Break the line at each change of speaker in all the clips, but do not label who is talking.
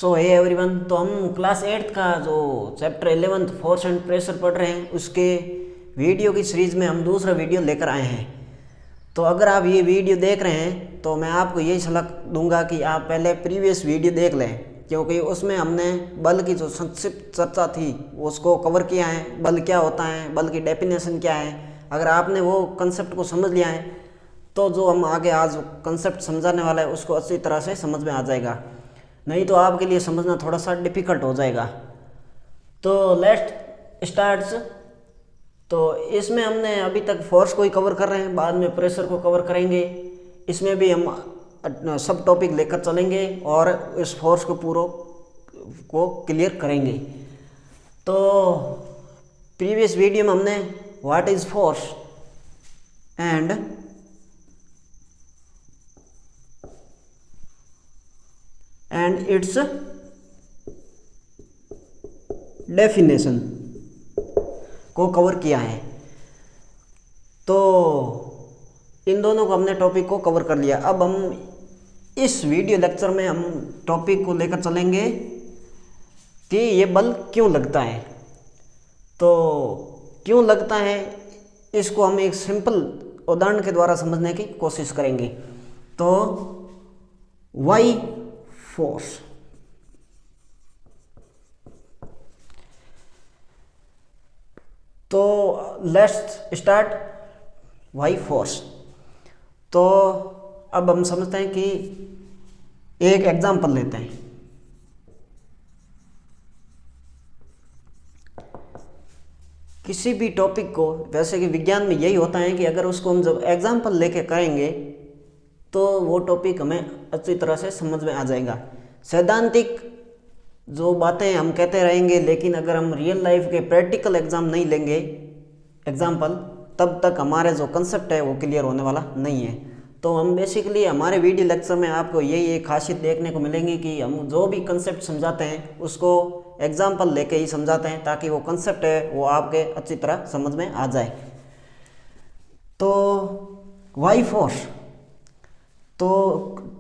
सो hey everyone, तो हम class 8th का जो chapter 11th force and pressure पढ़ रहे हैं, उसके वीडियो की सीरीज़ में हम दूसरा वीडियो लेकर आए हैं। तो अगर आप ये वीडियो देख रहे हैं तो मैं आपको यही सलाह दूंगा कि आप पहले प्रीवियस वीडियो देख लें, क्योंकि उसमें हमने बल की जो संक्षिप्त चर्चा थी उसको कवर किया है। बल क्या होता है, बल की डेफिनेशन क्या है। अगर आपने वो कंसेप्ट को समझ लिया है तो जो हम आगे आज कंसेप्ट समझाने वाला है उसको अच्छी तरह से समझ में आ जाएगा, नहीं तो आपके लिए समझना थोड़ा सा डिफ़िकल्ट हो जाएगा। तो लेट्स स्टार्ट्स। तो इसमें हमने अभी तक फोर्स को ही कवर कर रहे हैं, बाद में प्रेशर को कवर करेंगे। इसमें भी हम सब टॉपिक लेकर चलेंगे और इस फोर्स को पूरा को क्लियर करेंगे। तो प्रीवियस वीडियो में हमने what is force and it's definition को कवर किया है। तो इन दोनों को हमने टॉपिक को कवर कर लिया। अब हम इस वीडियो लेक्चर में हम टॉपिक को लेकर चलेंगे कि ये बल क्यों लगता है। तो क्यों लगता है इसको हम एक सिंपल उदाहरण के द्वारा समझने की कोशिश करेंगे। तो वाई फोर्स, तो लेट्स स्टार्ट वाई फोर्स। तो अब हम समझते हैं कि एक एग्जांपल लेते हैं। किसी भी टॉपिक को, वैसे कि विज्ञान में यही होता है कि अगर उसको हम जब एग्जांपल लेके करेंगे तो वो टॉपिक हमें अच्छी तरह से समझ में आ जाएगा। सैद्धांतिक जो बातें हम कहते रहेंगे, लेकिन अगर हम रियल लाइफ के प्रैक्टिकल एग्जाम नहीं लेंगे एग्जाम्पल, तब तक हमारे जो कंसेप्ट है वो क्लियर होने वाला नहीं है। तो हम बेसिकली हमारे वीडियो लेक्चर में आपको यही एक खासियत देखने को मिलेंगी कि हम जो भी कंसेप्ट समझाते हैं उसको एग्जाम्पल लेके ही समझाते हैं, ताकि वो कंसेप्ट है वो आपके अच्छी तरह समझ में आ जाए। तो वाई फोर्स, तो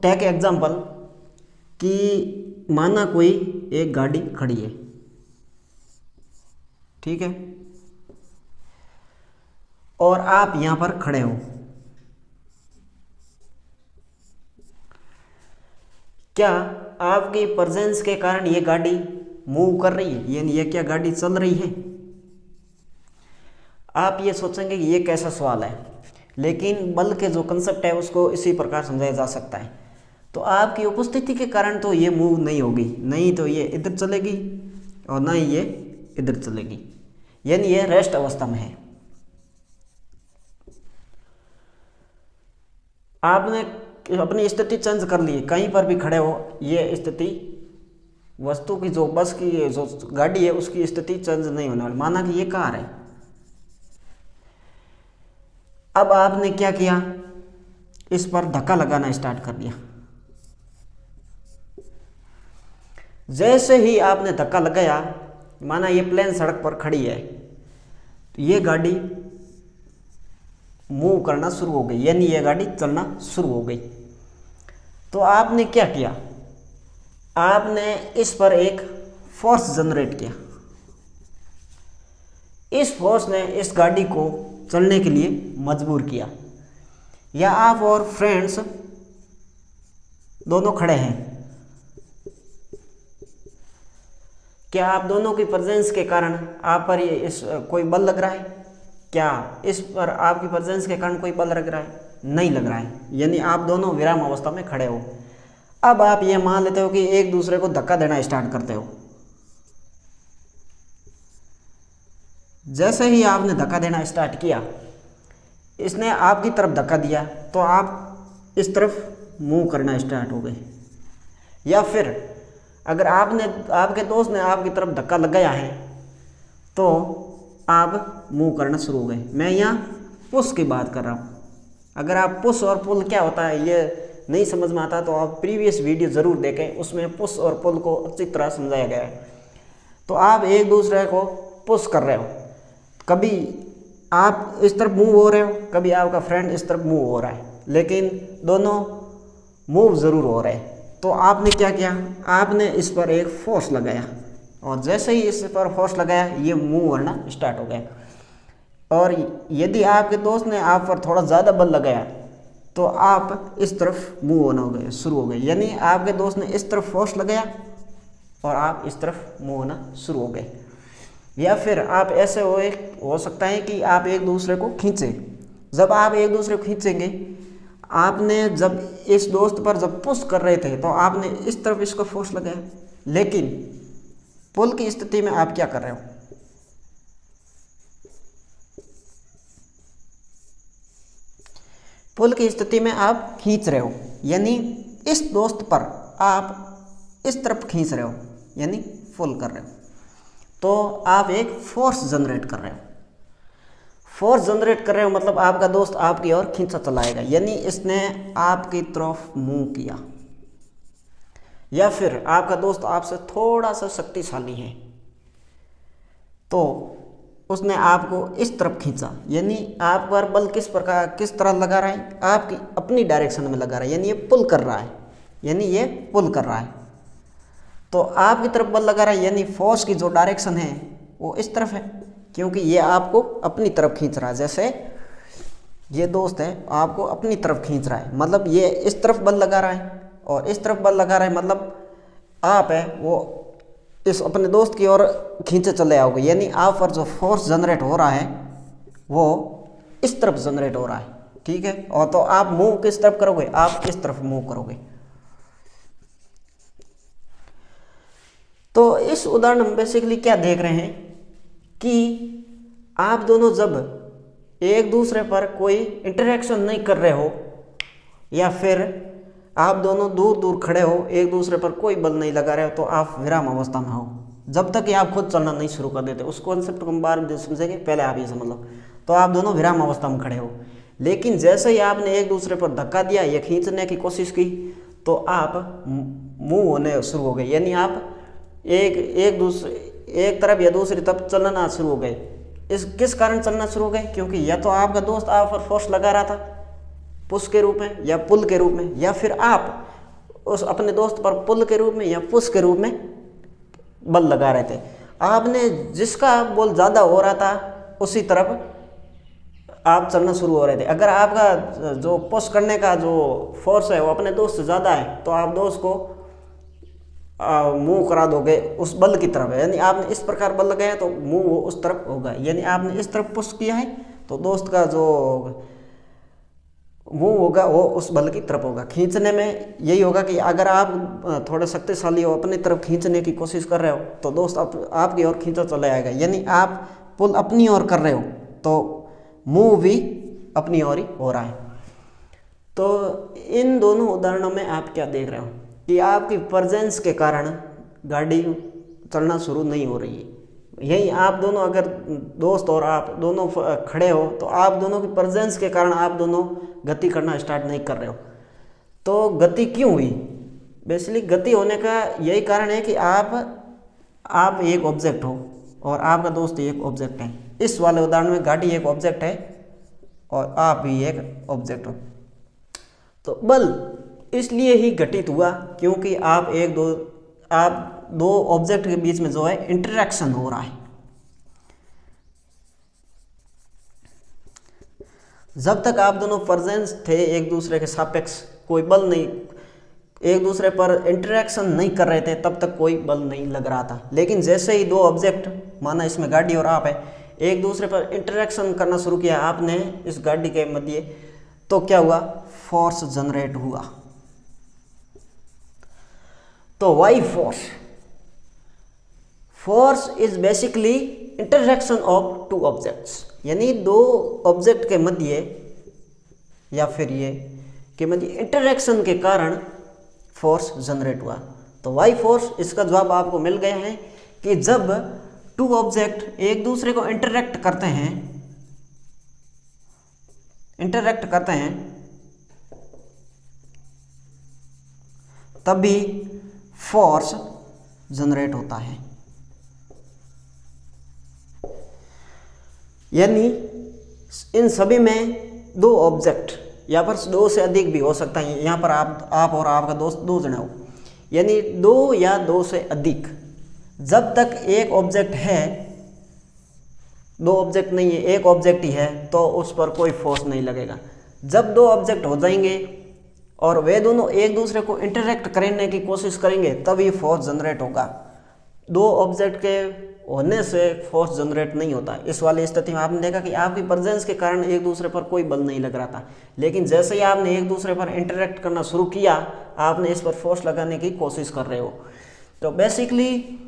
टेक एग्जाम्पल कि माना कोई एक गाड़ी खड़ी है, ठीक है, और आप यहां पर खड़े हो। क्या आपकी प्रेजेंस के कारण ये गाड़ी मूव कर रही है, यानी ये क्या गाड़ी चल रही है? आप ये सोचेंगे कि ये कैसा सवाल है, लेकिन बल के जो कंसेप्ट है उसको इसी प्रकार समझाया जा सकता है। तो आपकी उपस्थिति के कारण तो ये मूव नहीं होगी, नहीं तो ये इधर चलेगी और ना ही ये इधर चलेगी, यानी ये रेस्ट अवस्था में है। आपने अपनी स्थिति चेंज कर ली, कहीं पर भी खड़े हो, ये स्थिति वस्तु की, जो बस की जो गाड़ी है उसकी स्थिति चेंज नहीं होने वाली। माना कि ये कार है, अब आपने क्या किया, इस पर धक्का लगाना स्टार्ट कर दिया। जैसे ही आपने धक्का लगाया, माना ये प्लेन सड़क पर खड़ी है, तो ये गाड़ी मूव करना शुरू हो गई, यानी ये गाड़ी चलना शुरू हो गई। तो आपने क्या किया, आपने इस पर एक फोर्स जनरेट किया। इस फोर्स ने इस गाड़ी को चलने के लिए मजबूर किया। या आप और फ्रेंड्स दोनों खड़े हैं, क्या आप दोनों की प्रेजेंस के कारण आप पर ये इस कोई बल लग रहा है? क्या इस पर आपकी प्रेजेंस के कारण कोई बल लग रहा है? नहीं लग रहा है, यानी आप दोनों विराम अवस्था में खड़े हो। अब आप ये मान लेते हो कि एक दूसरे को धक्का देना स्टार्ट करते हो। जैसे ही आपने धक्का देना स्टार्ट किया, इसने आपकी तरफ धक्का दिया, तो आप इस तरफ मूव करना स्टार्ट हो गए। या फिर अगर आपके दोस्त ने आपकी तरफ धक्का लगाया है तो आप मूव करना शुरू हो गए। मैं यहाँ पुश की बात कर रहा हूँ। अगर आप पुश और पुल क्या होता है ये नहीं समझ में आता तो आप प्रीवियस वीडियो ज़रूर देखें, उसमें पुश और पुल को अच्छी तरह समझाया गया है। तो आप एक दूसरे को पुश कर रहे हो, कभी आप इस तरफ मूव हो रहे हो, कभी आपका फ्रेंड इस तरफ मूव हो रहा है, लेकिन दोनों मूव ज़रूर हो रहे हैं। तो आपने क्या किया, आपने इस पर एक फोर्स लगाया और जैसे ही इस पर फोर्स लगाया ये मूव होना स्टार्ट हो गया। और यदि आपके दोस्त ने आप पर थोड़ा ज़्यादा बल लगाया तो आप इस तरफ मूव होना हो गए शुरू हो गए, यानी आपके दोस्त ने इस तरफ फोर्स लगाया और आप इस तरफ मूव होना शुरू हो गए। या फिर आप ऐसे हो सकता है कि आप एक दूसरे को खींचे। जब आप एक दूसरे को खींचेंगे, आपने जब इस दोस्त पर जब पुश कर रहे थे तो आपने इस तरफ इसको फोर्स लगाया, लेकिन पुल की स्थिति में आप क्या कर रहे हो, पुल की स्थिति में आप खींच रहे हो, यानी इस दोस्त पर आप इस तरफ खींच रहे हो, यानी पुल कर रहे हो। तो आप एक फोर्स जनरेट कर रहे हो। फोर्स जनरेट कर रहे हो मतलब आपका दोस्त आपकी ओर खींचा चलाएगा, यानी इसने आपकी तरफ मूव किया। या फिर आपका दोस्त आपसे थोड़ा सा शक्तिशाली है तो उसने आपको इस तरफ खींचा, यानी आप पर बल किस तरह लगा रहा है, आपकी अपनी डायरेक्शन में लगा रहा है, यानी ये पुल कर रहा है, यानी ये पुल कर रहा है। तो आपकी तरफ बल लगा रहा है, यानी फोर्स की जो डायरेक्शन है वो इस तरफ है, क्योंकि ये आपको अपनी तरफ खींच रहा है। जैसे ये दोस्त है आपको अपनी तरफ खींच रहा है, मतलब ये इस तरफ बल लगा रहा है और इस तरफ बल लगा रहा है, मतलब आप है वो इस अपने दोस्त की ओर खींचे चले आओगे, यानी आप पर जो फोर्स जनरेट हो रहा है वो इस तरफ जनरेट हो रहा है, ठीक है। और तो आप मूव किस तरफ करोगे, आप इस तरफ मूव करोगे। तो इस उदाहरण में बेसिकली क्या देख रहे हैं कि आप दोनों जब एक दूसरे पर कोई इंटरेक्शन नहीं कर रहे हो या फिर आप दोनों दूर दूर खड़े हो, एक दूसरे पर कोई बल नहीं लगा रहे हो, तो आप विराम अवस्था में हो जब तक कि आप खुद चलना नहीं शुरू कर देते। उस कॉन्सेप्ट को हम बाद में समझेंगे, पहले आप ये समझ लो। तो आप दोनों विराम अवस्था में खड़े हो, लेकिन जैसे ही आपने एक दूसरे पर धक्का दिया या खींचने की कोशिश की तो आप मूव होने शुरू हो गए, यानी आप एक तरफ या दूसरी तरफ चलना शुरू हो गए। किस कारण चलना शुरू हो गए, क्योंकि या तो आपका दोस्त आप पर फोर्स लगा रहा था पुश के रूप में या पुल के रूप में, या फिर आप उस अपने दोस्त पर पुल के रूप में या पुश के रूप में बल लगा रहे थे। आपने जिसका बल ज़्यादा हो रहा था उसी तरफ आप चलना शुरू हो रहे थे। अगर आपका जो पुश करने का जो फोर्स है वो अपने दोस्त से ज़्यादा है तो आप दोस्त को मूव करा दोगे उस बल की तरफ, यानी आपने इस प्रकार बल लगाया तो मूव उस तरफ होगा। यानी आपने इस तरफ पुश किया है तो दोस्त का जो मूव होगा वो उस बल की तरफ होगा। खींचने में यही होगा कि अगर आप थोड़े शक्तिशाली हो, अपनी तरफ खींचने की कोशिश कर रहे हो तो दोस्त आपकी ओर खींचा चला आएगा, यानी आप पुल अपनी ओर कर रहे हो तो मूव भी अपनी ओर ही हो रहा है। तो इन दोनों उदाहरणों में आप क्या देख रहे हो कि आपकी प्रेजेंस के कारण गाड़ी चलना शुरू नहीं हो रही है। यही आप दोनों अगर दोस्त और आप दोनों खड़े हो तो आप दोनों की प्रेजेंस के कारण आप दोनों गति करना स्टार्ट नहीं कर रहे हो। तो गति क्यों हुई, बेसिकली गति होने का यही कारण है कि आप एक ऑब्जेक्ट हो और आपका दोस्त एक ऑब्जेक्ट है। इस वाले उदाहरण में गाड़ी एक ऑब्जेक्ट है और आप भी एक ऑब्जेक्ट हो। तो बल इसलिए ही घटित हुआ क्योंकि आप दो ऑब्जेक्ट के बीच में जो है इंटरेक्शन हो रहा है। जब तक आप दोनों प्रेजेंस थे एक दूसरे के सापेक्ष, कोई बल नहीं, एक दूसरे पर इंटरेक्शन नहीं कर रहे थे, तब तक कोई बल नहीं लग रहा था। लेकिन जैसे ही दो ऑब्जेक्ट, माना इसमें गाड़ी और आप है, एक दूसरे पर इंटरेक्शन करना शुरू किया आपने इस गाड़ी के मध्य, तो क्या हुआ, फोर्स जनरेट हुआ। तो why force is basically interaction of two objects, यानी दो ऑब्जेक्ट के मध्य या फिर ये के मध्य इंटरेक्शन के कारण फोर्स जनरेट हुआ। तो वाई फोर्स, इसका जवाब आपको मिल गया है कि जब टू ऑब्जेक्ट एक दूसरे को इंटरेक्ट करते हैं तभी फोर्स जनरेट होता है। यानी इन सभी में दो ऑब्जेक्ट या फिर दो से अधिक भी हो सकता है। यहाँ पर आप और आपका दोस्त दो जने हो, यानी दो या दो से अधिक। जब तक एक ऑब्जेक्ट है, दो ऑब्जेक्ट नहीं है, एक ऑब्जेक्ट ही है, तो उस पर कोई फोर्स नहीं लगेगा। जब दो ऑब्जेक्ट हो जाएंगे और वे दोनों एक दूसरे को इंटरेक्ट करने की कोशिश करेंगे तभी फोर्स जनरेट होगा। दो ऑब्जेक्ट के होने से फोर्स जनरेट नहीं होता। इस वाली स्थिति में आपने देखा कि आपकी प्रेजेंस के कारण एक दूसरे पर कोई बल नहीं लग रहा था, लेकिन जैसे ही आपने एक दूसरे पर इंटरेक्ट करना शुरू किया, आपने इस पर फोर्स लगाने की कोशिश कर रहे हो। तो basically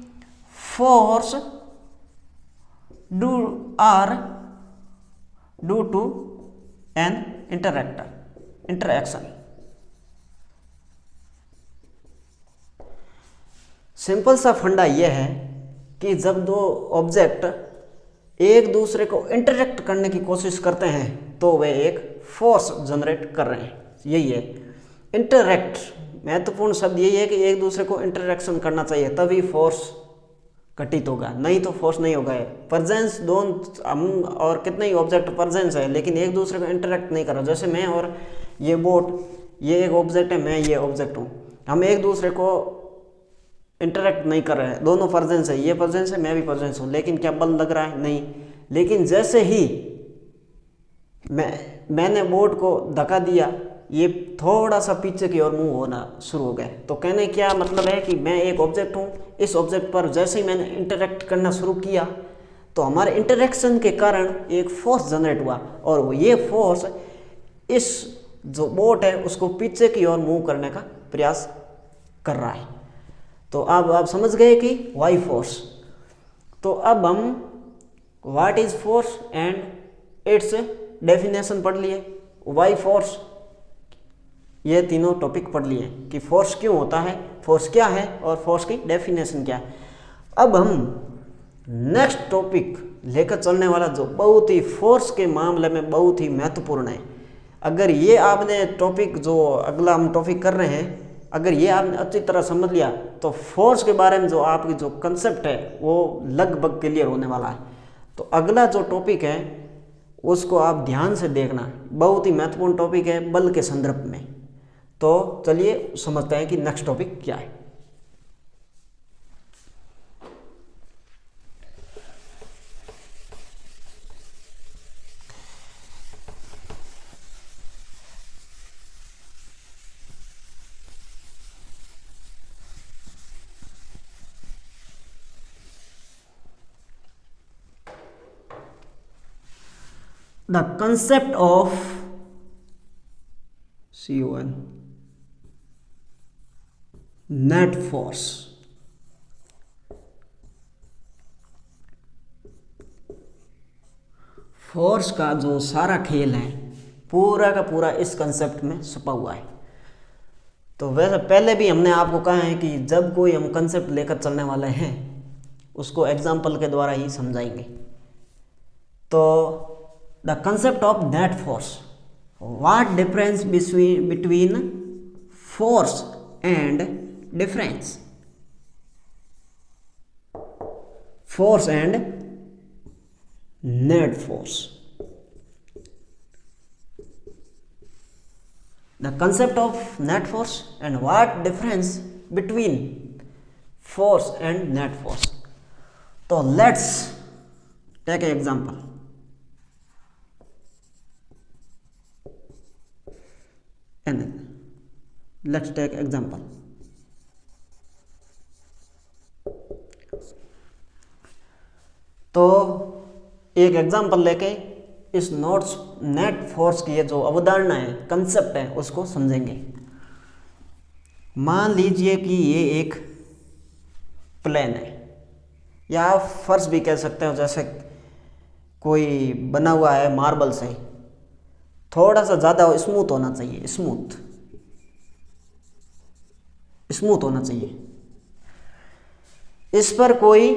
force due to an interaction। Simple सा फंडा यह है कि जब दो ऑब्जेक्ट एक दूसरे को इंटरेक्ट करने की कोशिश करते हैं तो वे एक फोर्स जनरेट कर रहे हैं। यही है इंटरेक्ट। महत्वपूर्ण शब्द यही है कि एक दूसरे को इंटरेक्शन करना चाहिए, तभी फोर्स घटित होगा, नहीं तो फोर्स नहीं होगा। प्रेजेंस दोनों हम और कितने ही ऑब्जेक्ट प्रेजेंस है, लेकिन एक दूसरे को इंटरेक्ट नहीं कर रहा। जैसे मैं और ये बोट, ये एक ऑब्जेक्ट है, मैं ये ऑब्जेक्ट हूँ, हम एक दूसरे को इंटरेक्ट नहीं कर रहे हैं, दोनों प्रेजेंस है, ये प्रेजेंस है, मैं भी प्रेजेंस हूँ, लेकिन क्या बल लग रहा है? नहीं। लेकिन जैसे ही मैंने बोट को धक्का दिया, ये थोड़ा सा पीछे की ओर मूव होना शुरू हो गए। तो कहने क्या मतलब है कि मैं एक ऑब्जेक्ट हूँ, इस ऑब्जेक्ट पर जैसे ही मैंने इंटरेक्ट करना शुरू किया तो हमारे इंटरेक्शन के कारण एक फोर्स जनरेट हुआ, और ये फोर्स इस जो बोट है उसको पीछे की ओर मूव करने का प्रयास कर रहा है। तो अब आप समझ गए कि वाई फोर्स। तो अब हम what is force and it's definition पढ़ लिए, वाई फोर्स, ये तीनों टॉपिक पढ़ लिए कि फोर्स क्यों होता है, फोर्स क्या है और फोर्स की डेफिनेशन क्या है। अब हम नेक्स्ट टॉपिक लेकर चलने वाला जो बहुत ही फोर्स के मामले में बहुत ही महत्वपूर्ण है। अगर ये आपने टॉपिक जो अगला हम टॉपिक कर रहे हैं, अगर ये आपने अच्छी तरह समझ लिया तो फोर्स के बारे में जो आपकी जो कंसेप्ट है वो लगभग क्लियर होने वाला है। तो अगला जो टॉपिक है उसको आप ध्यान से देखना, बहुत ही महत्वपूर्ण टॉपिक है बल के संदर्भ में। तो चलिए समझते हैं कि नेक्स्ट टॉपिक क्या है। The concept of CON net force। Force का जो सारा खेल है पूरा का पूरा इस कंसेप्ट में छुपा हुआ है। तो वैसे पहले भी हमने आपको कहा है कि जब कोई हम कंसेप्ट लेकर चलने वाले हैं उसको एग्जाम्पल के द्वारा ही समझाएंगे। तो the concept of net force, what difference between force and difference, force and net force, the concept of net force and what difference between force and net force। तो let's take an example। And let's take example। तो एक example लेके इस net force की जो अवधारणा है, concept है, उसको समझेंगे। मान लीजिए कि ये एक प्लेन है, या आप फर्श भी कह सकते हो, जैसे कोई बना हुआ है मार्बल से, थोड़ा सा ज़्यादा स्मूथ होना चाहिए, स्मूथ होना चाहिए। इस पर कोई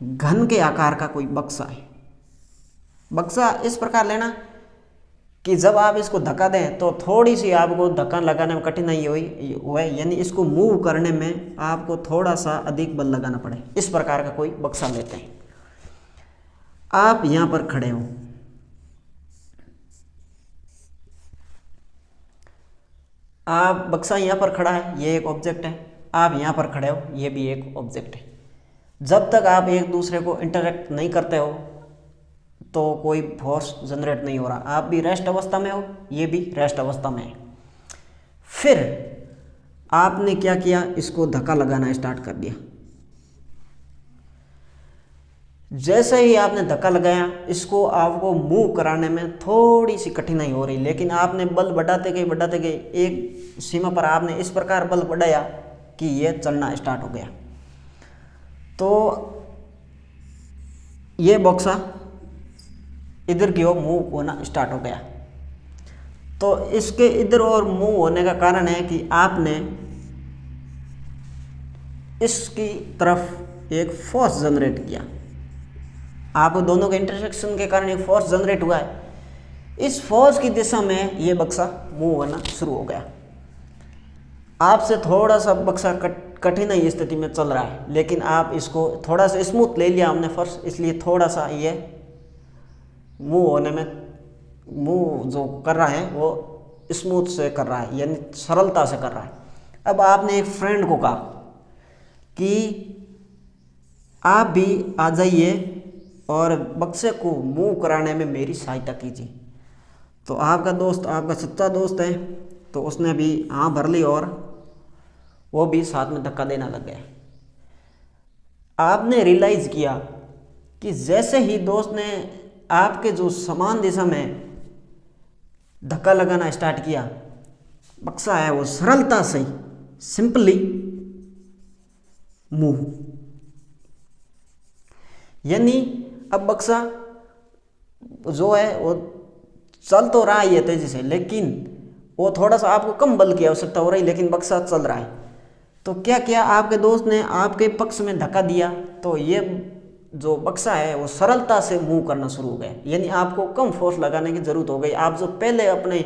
घन के आकार का कोई बक्सा है। बक्सा इस प्रकार लेना कि जब आप इसको धक्का दें तो थोड़ी सी आपको धक्का लगाने में कठिनाई हुई, यानी इसको मूव करने में आपको थोड़ा सा अधिक बल लगाना पड़े। इस प्रकार का कोई बक्सा लेते हैं। आप यहाँ पर खड़े हो, आप बक्सा यहाँ पर खड़ा है, ये एक ऑब्जेक्ट है। आप यहाँ पर खड़े हो, ये भी एक ऑब्जेक्ट है। जब तक आप एक दूसरे को इंटरेक्ट नहीं करते हो तो कोई फोर्स जनरेट नहीं हो रहा। आप भी रेस्ट अवस्था में हो, ये भी रेस्ट अवस्था में है। फिर आपने क्या किया, इसको धक्का लगाना स्टार्ट कर दिया। जैसे ही आपने धक्का लगाया, इसको आपको मूव कराने में थोड़ी सी कठिनाई हो रही, लेकिन आपने बल बढ़ाते गए, एक सीमा पर आपने इस प्रकार बल बढ़ाया कि यह चलना स्टार्ट हो गया। तो ये बक्सा इधर की ओर मूव होना स्टार्ट हो गया। तो इसके इधर और मूव होने का कारण है कि आपने इसकी तरफ एक फोर्स जनरेट किया। आप दोनों के इंटरसेक्शन के कारण एक फोर्स जनरेट हुआ है। इस फोर्स की दिशा में ये बक्सा मूव होना शुरू हो गया। आपसे थोड़ा सा बक्सा कठिनाई स्थिति में चल रहा है, लेकिन आप इसको थोड़ा सा स्मूथ ले लिया हमने फर्स्ट, इसलिए थोड़ा सा ये मूव होने में, मूव जो कर रहा है वो स्मूथ से कर रहा है, यानी सरलता से कर रहा है। अब आपने एक फ्रेंड को कहा कि आप भी आ जाइए और बक्से को मूव कराने में मेरी सहायता कीजिए। तो आपका दोस्त, आपका सच्चा दोस्त है, तो उसने भी हाँ भर ली और वो भी साथ में धक्का देना लग गया। आपने रियलाइज किया कि जैसे ही दोस्त ने आपके जो समान दिशा में धक्का लगाना स्टार्ट किया, बक्सा है वो सरलता से सिंपली मूव, यानी अब बक्सा जो है वो चल तो रहा है तेजी से, लेकिन वो थोड़ा सा आपको कम बल की आवश्यकता हो रही, लेकिन बक्सा चल रहा है। तो क्या किया, आपके दोस्त ने आपके पक्ष में धक्का दिया, तो ये जो बक्सा है वो सरलता से मूव करना शुरू हो गया, यानी आपको कम फोर्स लगाने की जरूरत हो गई। आप जो पहले अपने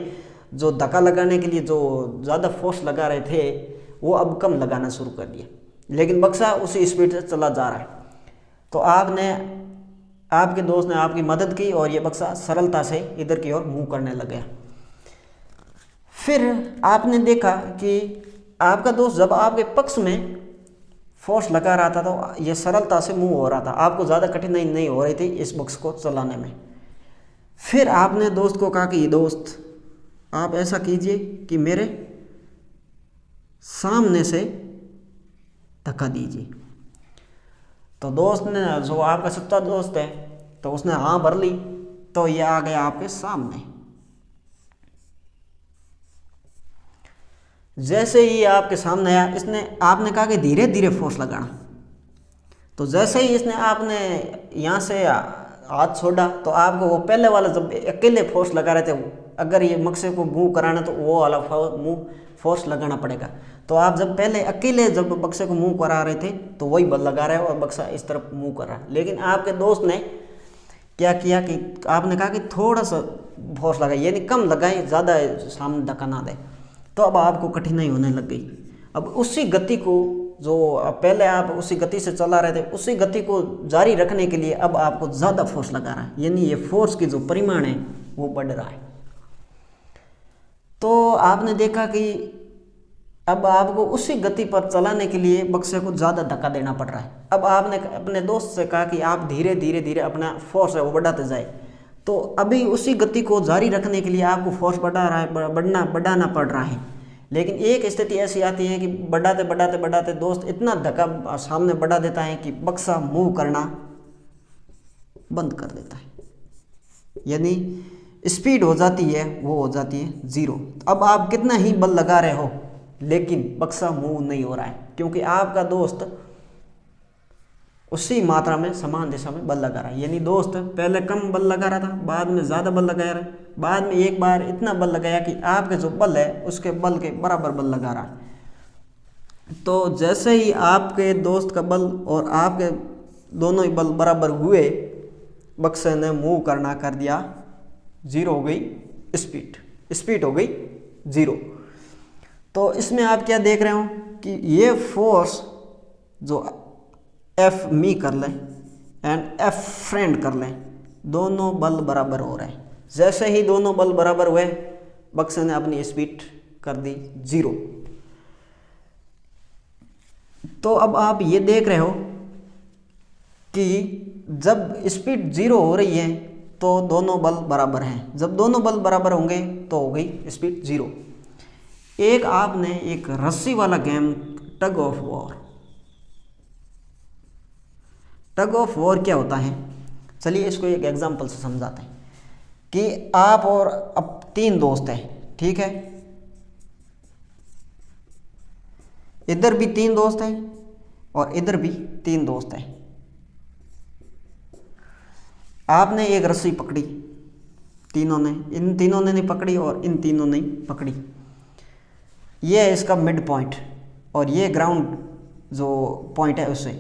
जो धक्का लगाने के लिए जो ज़्यादा फोर्स लगा रहे थे वो अब कम लगाना शुरू कर दिया, लेकिन बक्सा उसी स्पीड से चला जा रहा है। तो आपके दोस्त ने आपकी मदद की और ये बक्सा सरलता से इधर की ओर मूव करने लग गया। फिर आपने देखा कि आपका दोस्त जब आपके पक्ष में फोर्स लगा रहा था तो ये सरलता से मूव हो रहा था, आपको ज़्यादा कठिनाई नहीं हो रही थी इस बक्स को चलाने में। फिर आपने दोस्त को कहा कि दोस्त आप ऐसा कीजिए कि मेरे सामने से धक्का दीजिए। तो दोस्त ने, जो आपका सच्चा दोस्त है, तो उसने हाँ भर ली, तो ये आ गया आपके सामने। जैसे ही आपके सामने आया, आपने कहा कि धीरे धीरे फोर्स लगाना। तो जैसे ही आपने यहाँ से हाथ छोड़ा, तो आपको वो पहले वाला जब अकेले फोर्स लगा रहे थे, अगर ये बक्से को मूव कराना तो वो वाला फोर्स लगाना पड़ेगा। तो आप जब पहले अकेले जब बक्से को मूव करा रहे थे तो वही बल लगा रहे हो और बक्सा इस तरफ मूव कर रहा है। लेकिन आपके दोस्त ने क्या किया कि आपने कहा कि थोड़ा सा फोर्स लगाए, यानी कम लगाए, ज़्यादा सामने धक्का ना दे। तो अब आपको कठिनाई होने लग गई। अब उसी गति को, जो पहले आप उसी गति से चला रहे थे, उसी गति को जारी रखने के लिए अब आपको ज़्यादा फोर्स लगा रहा है, यानी ये फोर्स की जो परिमाण है वो बढ़ रहा है। तो आपने देखा कि अब आपको उसी गति पर चलाने के लिए बक्से को ज़्यादा धक्का देना पड़ रहा है। अब आपने अपने दोस्त से कहा कि आप धीरे धीरे धीरे अपना फोर्स है वो बढ़ाते जाए। तो अभी उसी गति को जारी रखने के लिए आपको फोर्स बढ़ाना पड़ रहा है। लेकिन एक स्थिति ऐसी आती है कि बढ़ाते बढ़ाते बढ़ाते दोस्त इतना धक्का सामने बढ़ा देता है कि बक्सा मूव करना बंद कर देता है, यानी स्पीड हो जाती है वो हो जाती है 0। अब आप कितना ही बल लगा रहे हो लेकिन बक्सा मूव नहीं हो रहा है, क्योंकि आपका दोस्त उसी मात्रा में समान दिशा में बल लगा रहा है। यानी दोस्त पहले कम बल लगा रहा था, बाद में ज़्यादा बल लगा रहा है, बाद में एक बार इतना बल लगाया कि आपके जो बल है उसके बल के बराबर बल लगा रहा है। तो जैसे ही आपके दोस्त का बल और आपके दोनों ही बल बराबर हुए, बक्से ने मूव करना कर दिया 0 हो गई स्पीड हो गई 0। तो इसमें आप क्या देख रहे हो कि ये फोर्स जो एफ मी कर लें एंड एफ फ्रेंड कर लें, दोनों बल बराबर हो रहे हैं। जैसे ही दोनों बल बराबर हुए, बक्से ने अपनी स्पीड कर दी 0। तो अब आप ये देख रहे हो कि जब स्पीड 0 हो रही है तो दोनों बल बराबर हैं। जब दोनों बल बराबर होंगे तो हो गई स्पीड 0। एक आपने एक रस्सी वाला game tug of war. Tug of war क्या होता है, चलिए इसको एक एग्जांपल से समझाते हैं कि आप और अब 3 दोस्त हैं, ठीक है। इधर भी 3 दोस्त हैं और इधर भी 3 दोस्त हैं। आपने एक रस्सी पकड़ी, तीनों ने, इन तीनों ने नहीं पकड़ी और इन तीनों ने पकड़ी। ये है इसका मिड पॉइंट और ये ग्राउंड जो पॉइंट है उससे।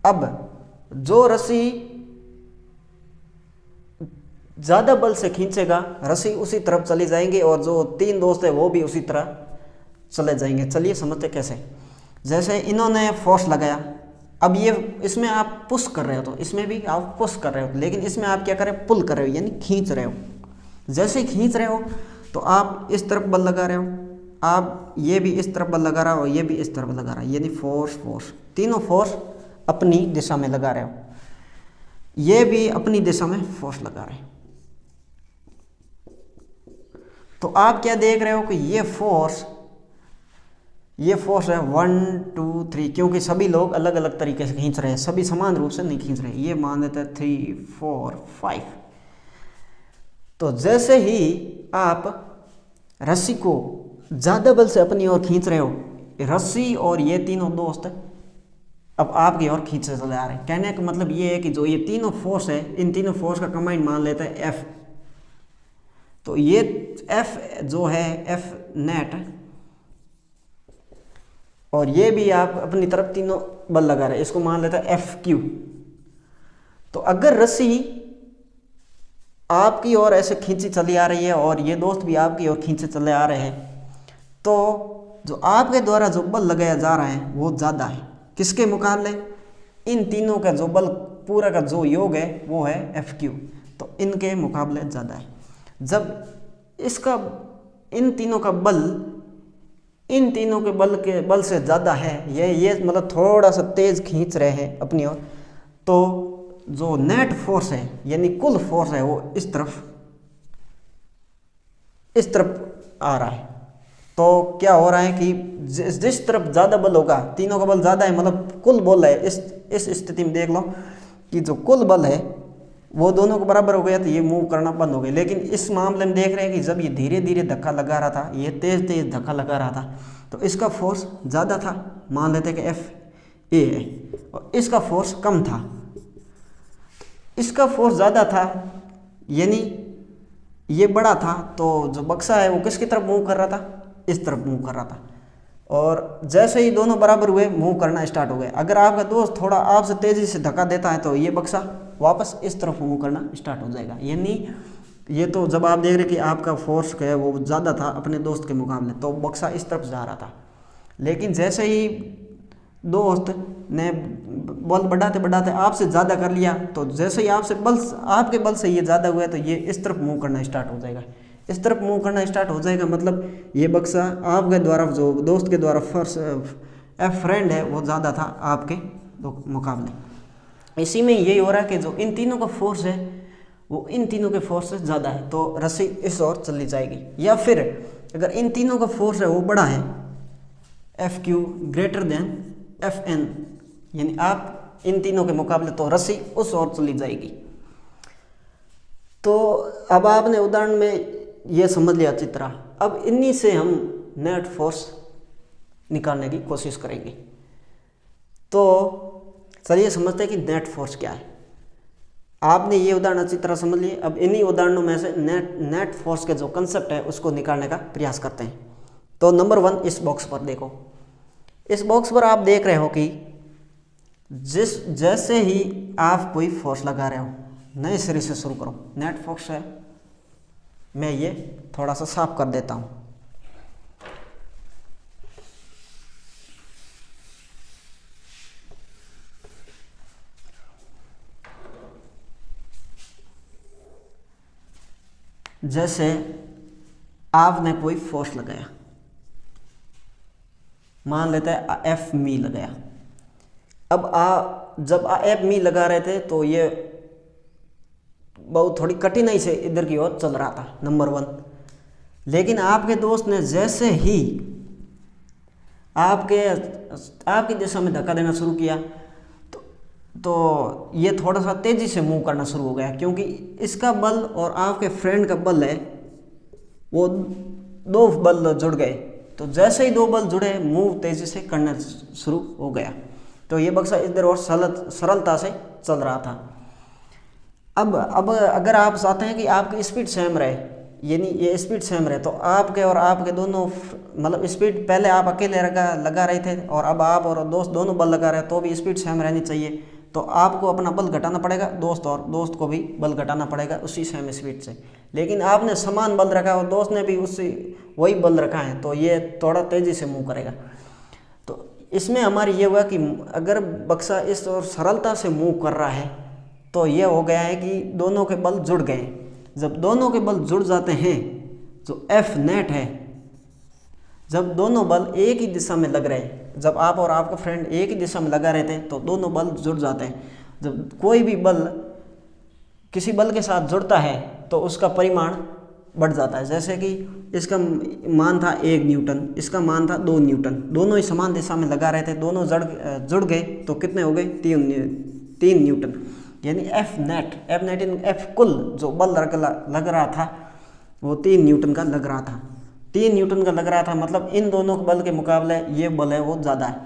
अब जो रस्सी ज़्यादा बल से खींचेगा रस्सी उसी तरफ चली जाएंगी और जो 3 दोस्त है वो भी उसी तरह चले जाएंगे। चलिए समझते कैसे। जैसे इन्होंने फोर्स लगाया, अब ये इसमें आप पुश कर रहे हो तो इसमें भी आप पुश कर रहे हो, लेकिन इसमें आप क्या कर रहे हो, पुल कर रहे हो, यानी खींच रहे हो। जैसे ही खींच रहे हो तो आप इस तरफ बल लगा रहे हो, आप ये भी इस तरफ बल लगा रहा हो और ये भी इस तरफ लगा रहा है, यानी फोर्स तीनों फोर्स अपनी दिशा में लगा रहे हो। ये भी अपनी दिशा में फोर्स लगा रहे हैं। तो आप क्या देख रहे हो कि ये फोर्स है 1 2 3, क्योंकि सभी लोग अलग अलग तरीके से खींच रहे हैं, सभी समान रूप से नहीं खींच रहे। ये मान लेते हैं 3 4 5। तो जैसे ही आप रस्सी को ज़्यादा बल से अपनी ओर खींच रहे हो, रस्सी और ये तीनों दोस्त अब आपकी ओर खींचते चले आ रहे हैं। कहने का मतलब ये है कि जो ये तीनों फोर्स है, इन तीनों फोर्स का कंबाइंड मान लेते हैं एफ। तो ये एफ जो है एफ नेट, और ये भी आप अपनी तरफ तीनों बल लगा रहे हैं, इसको मान लेते हैं एफ क्यू। तो अगर रस्सी आपकी ओर ऐसे खींची चली आ रही है और ये दोस्त भी आपकी ओर खींचे चले आ रहे हैं, तो जो आपके द्वारा जो बल लगाया जा रहा है वो ज़्यादा है किसके मुकाबले, इन तीनों का जो बल पूरा का जो योग है वो है एफ क्यू, तो इनके मुकाबले ज़्यादा है। जब इसका इन तीनों का बल इन तीनों के बल से ज़्यादा है, ये मतलब थोड़ा सा तेज़ खींच रहे हैं अपनी ओर, तो जो नेट फोर्स है यानी कुल फोर्स है वो इस तरफ आ रहा है। तो क्या हो रहा है कि जिस तरफ ज़्यादा बल होगा, तीनों का बल ज़्यादा है, मतलब कुल बल है, इस स्थिति में देख लो कि जो कुल बल है वो दोनों को बराबर हो गया, तो ये मूव करना बंद हो गया। लेकिन इस मामले में देख रहे हैं कि जब ये धीरे धीरे धक्का लगा रहा था, ये तेज़ तेज़ धक्का लगा रहा था, तो इसका फोर्स ज़्यादा था, मान लेते हैं कि एफ ए है, और इसका फोर्स कम था। इसका फोर्स ज़्यादा था यानी ये बड़ा था, तो जो बक्सा है वो किसकी तरफ मूव कर रहा था, इस तरफ मूव कर रहा था। और जैसे ही दोनों बराबर हुए मूव करना स्टार्ट हो गए। अगर आपका दोस्त थोड़ा आपसे तेज़ी से धक्का देता है तो ये बक्सा वापस इस तरफ मूव करना स्टार्ट हो जाएगा। यानी ये तो जब आप देख रहे कि आपका फोर्स है वो ज़्यादा था अपने दोस्त के मुकाबले, तो बक्सा इस तरफ जा रहा था। लेकिन जैसे ही दोस्त ने बल बढ़ाते बढ़ाते आपसे ज़्यादा कर लिया, तो जैसे ही आपके बल से ये ज़्यादा हुआ तो ये इस तरफ मूव करना स्टार्ट हो जाएगा। इस तरफ मूव करना स्टार्ट हो जाएगा मतलब ये बक्सा आपके द्वारा जो दोस्त के द्वारा एफ फ्रेंड है वो ज़्यादा था आपके मुकाबले। इसी में यही हो रहा है कि जो इन तीनों का फोर्स है वो इन तीनों के फोर्स से ज़्यादा है, तो रस्सी इस ओर चली जाएगी। या फिर अगर इन तीनों का फोर्स है वो बड़ा है, F Q greater than F N, यानी आप इन तीनों के मुकाबले, तो रस्सी उस ओर चली जाएगी। तो अब आपने उदाहरण में ये समझ लिया अच्छी तरह। अब इन्हीं से हम नेट फोर्स निकालने की कोशिश करेंगे। तो चलिए समझते हैं कि नेट फोर्स क्या है। आपने ये उदाहरण अच्छी तरह समझ लिए। अब इन्हीं उदाहरणों में से नेट फोर्स के जो कंसेप्ट है उसको निकालने का प्रयास करते हैं। तो नंबर 1 इस बॉक्स पर देखो। इस बॉक्स पर आप देख रहे हो कि जैसे ही आप कोई फोर्स लगा रहे हो, नए सिरे से शुरू करो। नेट फोर्स है, मैं ये थोड़ा सा साफ कर देता हूँ। जैसे आपने कोई फोर्स लगाया, मान लेते हैं एफ मी लगाया। अब जब एफ मी लगा रहे थे तो ये बहुत थोड़ी कठिनाई से इधर की ओर चल रहा था नंबर 1। लेकिन आपके दोस्त ने जैसे ही आपकी दिशा में धक्का देना शुरू किया तो ये थोड़ा सा तेजी से मूव करना शुरू हो गया, क्योंकि इसका बल और आपके फ्रेंड का बल है वो 2 बल जुड़ गए। तो जैसे ही 2 बल जुड़े मूव तेजी से करना शुरू हो गया। तो ये बक्सा इधर और सरलता से चल रहा था। अब अगर आप चाहते हैं कि आपकी स्पीड सेम रहे, यानी ये स्पीड सेम रहे, तो आपके और आपके दोनों मतलब स्पीड पहले आप अकेले लगा रहे थे और अब आप और दोस्त दोनों बल लगा रहे हैं, तो भी स्पीड सेम रहनी चाहिए। तो आपको अपना बल घटाना पड़ेगा, दोस्त को भी बल घटाना पड़ेगा उसी सेम स्पीड से। लेकिन आपने समान बल रखा और दोस्त ने भी वही बल रखा है, तो ये थोड़ा तेज़ी से मूव करेगा। तो इसमें हमारी ये हुआ कि अगर बक्सा इस और सरलता से मूव कर रहा है तो ये हो गया है कि दोनों के बल जुड़ गए। जब दोनों के बल जुड़ जाते हैं, जो एफ नेट है, जब दोनों बल एक ही दिशा में लग रहे हैं, जब आप और आपका फ्रेंड एक ही दिशा में लगा रहे थे तो दोनों बल जुड़ जाते हैं। जब कोई भी बल किसी बल के साथ जुड़ता है तो उसका परिमाण बढ़ जाता है। जैसे कि इसका मान था 1 न्यूटन, इसका मान था 2 न्यूटन, दोनों ही समान दिशा में लगा रहे थे, दोनों जुड़ गए तो कितने हो गए 3 न्यूटन। यानी एफ नेट इन एफ कुल जो बल लग रहा था वो 3 न्यूटन का लग रहा था। 3 न्यूटन का लग रहा था, मतलब इन दोनों के बल के मुकाबले ये बल है वो ज़्यादा है।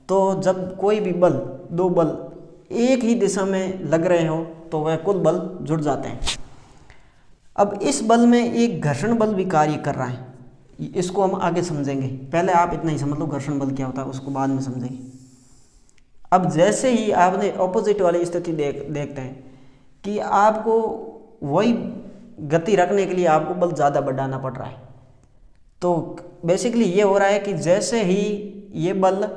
तो जब कोई भी बल 2 बल एक ही दिशा में लग रहे हो तो वह कुल बल जुड़ जाते हैं। अब इस बल में एक घर्षण बल भी कार्य कर रहा है, इसको हम आगे समझेंगे। पहले आप इतना ही समझ लो घर्षण बल क्या होता है, उसको बाद में समझेंगे। अब जैसे ही आपने ऑपोजिट वाली स्थिति देखते हैं कि आपको वही गति रखने के लिए आपको बल ज़्यादा बढ़ाना पड़ रहा है। तो बेसिकली ये हो रहा है कि जैसे ही ये बल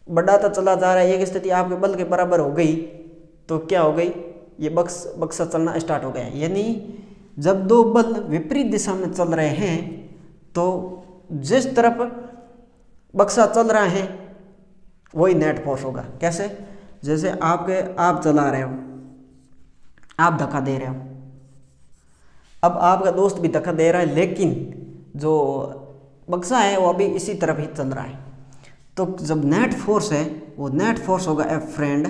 बढ़ाता चला जा रहा है, एक स्थिति आपके बल के बराबर हो गई तो क्या हो गई, ये बक्सा चलना स्टार्ट हो गया। यानी जब 2 बल विपरीत दिशा में चल रहे हैं तो जिस तरफ बक्सा चल रहा है वही नेट फोर्स होगा। कैसे? जैसे आप चला रहे हो, आप धक्का दे रहे हो, अब आपका दोस्त भी धक्का दे रहा है, लेकिन जो बक्सा है वो अभी इसी तरफ ही चल रहा है। तो जब नेट फोर्स है वो नेट फोर्स होगा एफ फ्रेंड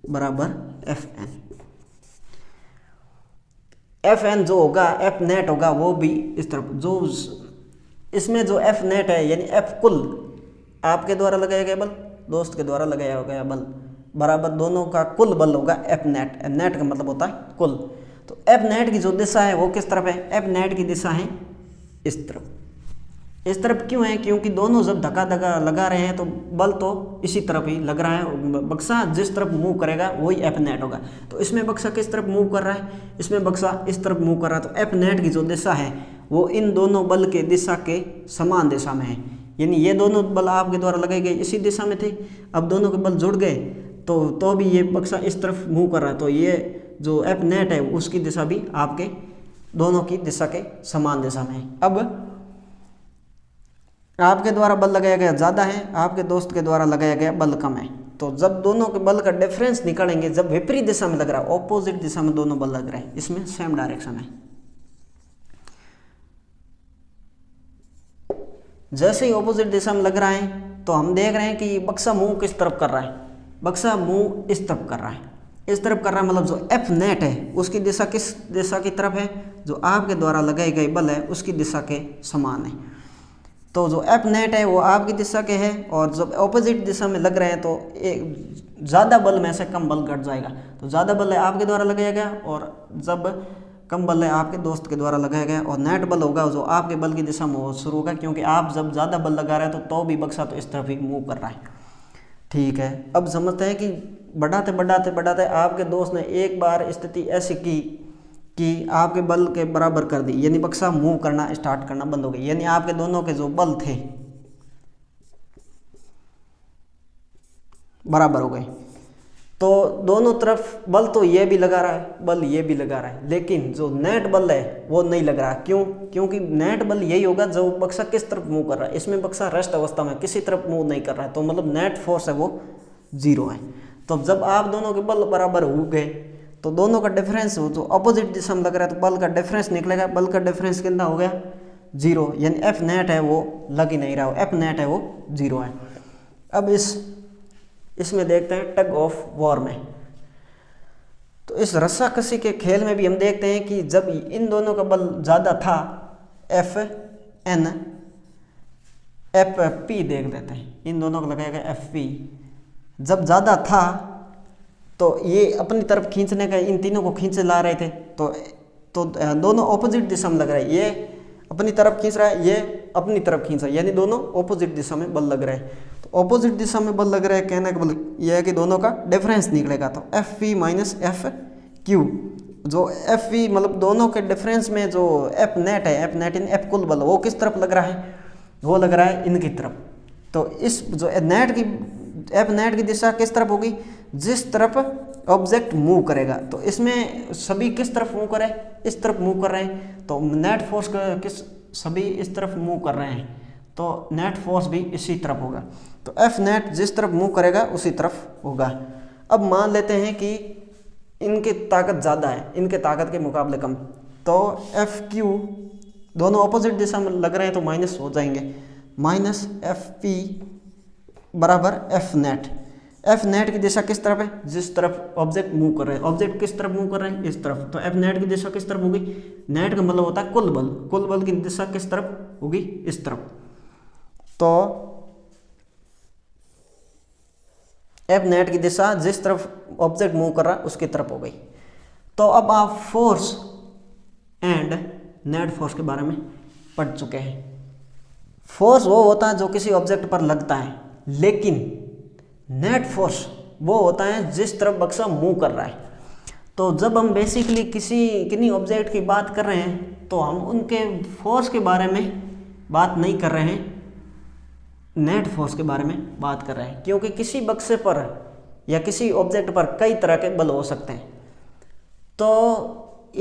बराबर एफ एन। एफ एन जो होगा, एफ नेट होगा, वो भी इस तरफ, जो इसमें जो एफ नेट है यानी एफ कुल आपके द्वारा लगाया गया बल, दोस्त के द्वारा लगाया गया बल बराबर दोनों का कुल बल होगा एफ नेट। एफ नेट का मतलब होता है कुल। तो एफ नेट की जो दिशा है वो किस तरफ है? एफ नेट की दिशा है इस तरफ। इस तरफ क्यों है? क्योंकि दोनों जब धक्का लगा रहे हैं तो बल तो इसी तरफ ही लग रहा है। बक्सा जिस तरफ मूव करेगा वही एफ नेट होगा। तो इसमें बक्सा किस तरफ मूव कर रहा है? इसमें बक्सा इस तरफ मूव कर रहा है। तो एफ नेट की जो दिशा है वो इन दोनों बल के दिशा के समान दिशा में है। यानी ये दोनों बल आपके द्वारा लगाए गए इसी दिशा में थे, अब दोनों के बल जुड़ गए तो भी ये बक्सा इस तरफ मूव कर रहा है। तो ये जो एफ नेट है उसकी दिशा भी आपके दोनों की दिशा के समान दिशा में है। अब आपके द्वारा बल लगाया गया ज़्यादा है, आपके दोस्त के द्वारा लगाया गया बल कम है। तो जब दोनों के बल का डिफरेंस निकालेंगे, जब विपरीत दिशा में लग रहा है, ऑपोजिट दिशा में दोनों बल लग रहे हैं, इसमें सेम डायरेक्शन है, जैसे ही ऑपोजिट दिशा में लग रहा है तो हम देख रहे हैं कि बक्सा मूव किस तरफ कर रहा है? बक्सा मूव इस तरफ कर रहा है। इस तरफ कर रहा है मतलब जो एफ नेट है उसकी दिशा किस दिशा की तरफ है? जो आपके द्वारा लगाए गए बल है उसकी दिशा के समान है। तो जो एफ नेट है वो आपकी दिशा के है, और जब ऑपोजिट दिशा में लग रहे हैं तो एक ज़्यादा बल में से कम बल घट जाएगा। तो ज़्यादा बल है आपके द्वारा लगाया गया और जब कम बल है आपके दोस्त के द्वारा लगाया गया, और नेट बल होगा जो आपके बल की दिशा में शुरू होगा, क्योंकि आप जब ज़्यादा बल लगा रहे हैं तो भी बक्सा तो इस तरफ ही मूव कर रहा है। ठीक है, अब समझते हैं कि बढ़ाते आपके दोस्त ने एक बार स्थिति ऐसी की कि आपके बल के बराबर कर दी, यानी बक्सा मूव करना स्टार्ट करना बंद हो गई। यानी आपके दोनों के जो बल थे बराबर हो गए। तो दोनों तरफ बल तो ये भी लगा रहा है, बल ये भी लगा रहा है, लेकिन जो नेट बल है वो नहीं लग रहा। क्यों? क्योंकि नेट बल यही होगा जो बक्सा किस तरफ मूव कर रहा है। इसमें बक्सा रेस्ट अवस्था में किसी तरफ मूव नहीं कर रहा है, तो मतलब नेट फोर्स है वो 0 है। तो जब आप दोनों के बल बराबर हो गए तो दोनों का डिफरेंस हो, जो अपोजिट दिशा में लग रहा है, तो बल का डिफरेंस निकलेगा। बल का डिफरेंस कितना हो गया? 0, यानी एफ नेट है वो लग ही नहीं रहा हो, एफ नेट है वो 0 है। अब इसमें देखते हैं टग ऑफ वॉर में। तो इस रस्साकसी के खेल में भी हम देखते हैं कि जब इन दोनों का बल ज़्यादा था, एफ एन एफ पी देख लेते हैं, इन दोनों को लगाएगा एफ पी, जब ज़्यादा था तो ये अपनी तरफ खींचने का, इन तीनों को खींचे ला रहे थे, तो दोनों ऑपोजिट दिशा में लग रहा है। ये अपनी तरफ खींच रहा है, ये अपनी तरफ खींच रहा है, यानी दोनों ऑपोजिट दिशा में बल लग रहे हैं। तो ऑपोजिट दिशा में बल लग रहा है, कहने का मतलब यह है कि दोनों का डिफरेंस निकलेगा। तो F P minus F Q, जो एफ पी मतलब दोनों के डिफरेंस में जो एफ नेट है, एफ नेट इन एफ कुल बल, वो किस तरफ लग रहा है? वो लग रहा है इनकी तरफ। तो इस जो नेट की एफ नेट की दिशा किस तरफ होगी? जिस तरफ ऑब्जेक्ट मूव करेगा। तो इसमें सभी किस तरफ मूव करे? इस तरफ मूव कर रहे हैं, तो नेट फोर्स किस सभी इस तरफ मूव कर रहे हैं, तो नेट फोर्स भी इसी तरफ होगा। तो एफ नेट जिस तरफ मूव करेगा उसी तरफ होगा। अब मान लेते हैं कि इनकी ताकत ज़्यादा है, इनके ताकत के मुकाबले कम, तो एफ क्यू दोनों ऑपोजिट दिशा में लग रहे हैं तो माइनस हो जाएंगे, माइनस एफ पी बराबर एफ नेट। एफ नेट की दिशा किस तरफ है? जिस तरफ ऑब्जेक्ट मूव कर रहे हैं। ऑब्जेक्ट किस तरफ मूव कर रहे हैं? इस तरफ। तो एफ नेट की दिशा किस तरफ होगी? नेट का मतलब होता है कुल बल, कुल बल की दिशा किस तरफ होगी? इस तरफ। तो एफ नेट की दिशा जिस तरफ ऑब्जेक्ट मूव कर रहा है उसकी तरफ हो गई। तो अब आप फोर्स एंड नेट फोर्स के बारे में पढ़ चुके हैं। फोर्स वो होता है जो किसी ऑब्जेक्ट पर लगता है, लेकिन नेट फोर्स वो होता है जिस तरफ बक्सा मूव कर रहा है। तो जब हम बेसिकली किन्हीं ऑब्जेक्ट की बात कर रहे हैं तो हम उनके फोर्स के बारे में बात नहीं कर रहे हैं, नेट फोर्स के बारे में बात कर रहे हैं। क्योंकि किसी बक्से पर या किसी ऑब्जेक्ट पर कई तरह के बल हो सकते हैं। तो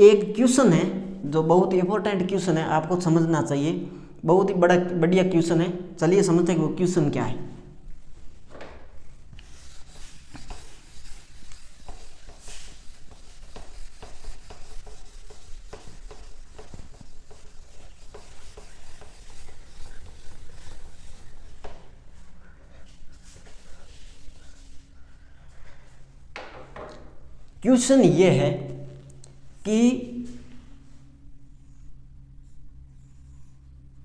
एक क्वेश्चन है जो बहुत ही इंपॉर्टेंट क्वेश्चन है, आपको समझना चाहिए, बहुत ही बढ़िया क्वेश्चन है। चलिए समझते हैं कि वो क्वेश्चन क्या है। क्वेश्चन ये है कि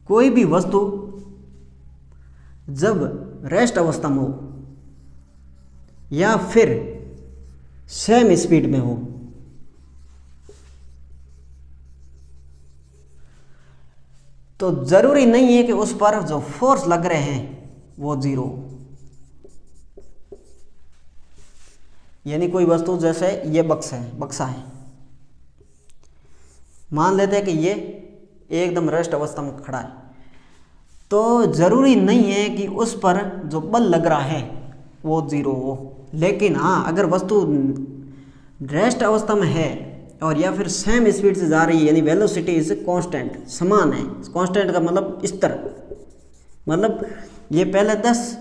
कोई भी वस्तु जब रेस्ट अवस्था में हो या फिर सेम स्पीड में हो, तो जरूरी नहीं है कि उस पर जो फोर्स लग रहे हैं वो 0। यानी कोई वस्तु जैसे ये बक्सा है, मान लेते हैं कि ये एकदम रेस्ट अवस्था में खड़ा है, तो जरूरी नहीं है कि उस पर जो बल लग रहा है वो 0 हो। लेकिन हाँ, अगर वस्तु रेस्ट अवस्था में है और या फिर सेम स्पीड से जा रही है, यानी वेलोसिटी इज कांस्टेंट, समान है। कांस्टेंट का मतलब स्थिर, मतलब ये पहले 10